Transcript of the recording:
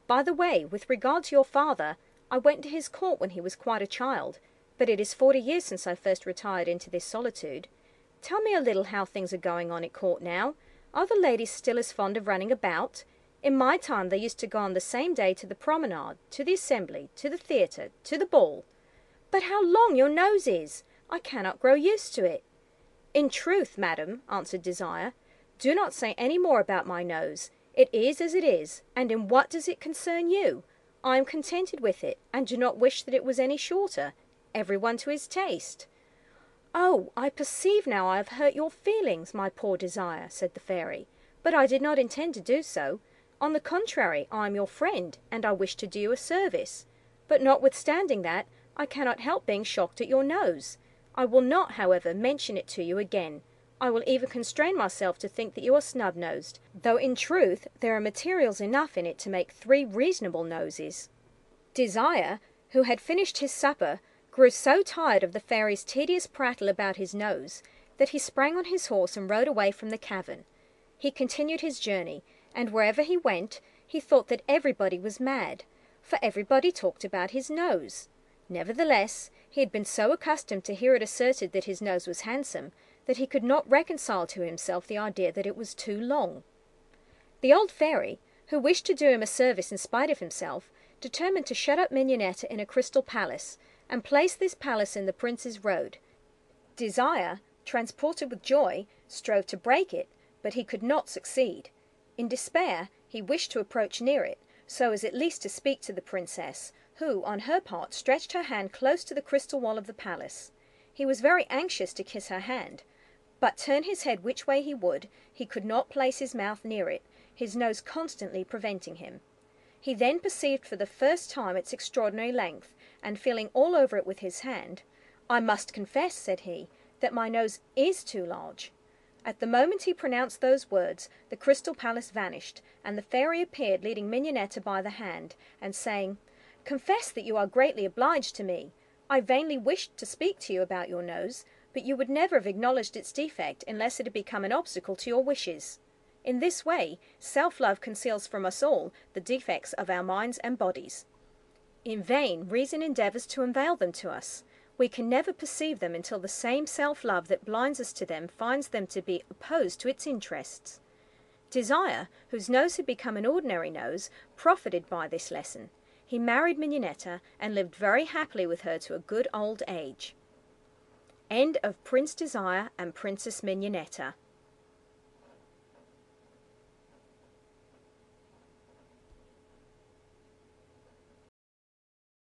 By the way, with regard to your father, I went to his court when he was quite a child, but it is 40 years since I first retired into this solitude. Tell me a little how things are going on at court now. Are the ladies still as fond of running about? In my time they used to go on the same day to the promenade, to the assembly, to the theatre, to the ball. But how long your nose is! I cannot grow used to it. In truth, madam, answered Desire, do not say any more about my nose. It is as it is, and in what does it concern you? I am contented with it, and do not wish that it was any shorter. Every one to his taste. Oh, I perceive now I have hurt your feelings, my poor Desire, said the fairy, but I did not intend to do so. On the contrary, I am your friend, and I wish to do you a service. But notwithstanding that, I cannot help being shocked at your nose. I will not, however, mention it to you again. I will even constrain myself to think that you are snub-nosed, though in truth there are materials enough in it to make 3 reasonable noses. Desire, who had finished his supper, grew so tired of the fairy's tedious prattle about his nose that he sprang on his horse and rode away from the cavern. He continued his journey, and wherever he went, he thought that everybody was mad, for everybody talked about his nose. Nevertheless, he had been so accustomed to hear it asserted that his nose was handsome, that he could not reconcile to himself the idea that it was too long. The old fairy, who wished to do him a service in spite of himself, determined to shut up Mignonetta in a crystal palace, and place this palace in the prince's road. Desire, transported with joy, strove to break it, but he could not succeed. In despair, he wished to approach near it, so as at least to speak to the princess, who, on her part, stretched her hand close to the crystal wall of the palace. He was very anxious to kiss her hand, but turn his head which way he would, he could not place his mouth near it, his nose constantly preventing him. He then perceived for the first time its extraordinary length, and feeling all over it with his hand, "I must confess," said he, "that my nose is too large." At the moment he pronounced those words, the crystal palace vanished, and the fairy appeared leading Mignonetta by the hand, and saying, "Confess that you are greatly obliged to me. I vainly wished to speak to you about your nose, but you would never have acknowledged its defect unless it had become an obstacle to your wishes. In this way, self-love conceals from us all the defects of our minds and bodies. In vain reason endeavours to unveil them to us. We can never perceive them until the same self-love that blinds us to them finds them to be opposed to its interests." Desire, whose nose had become an ordinary nose, profited by this lesson. He married Mignonetta, and lived very happily with her to a good old age. End of Prince Desire and Princess Mignonetta.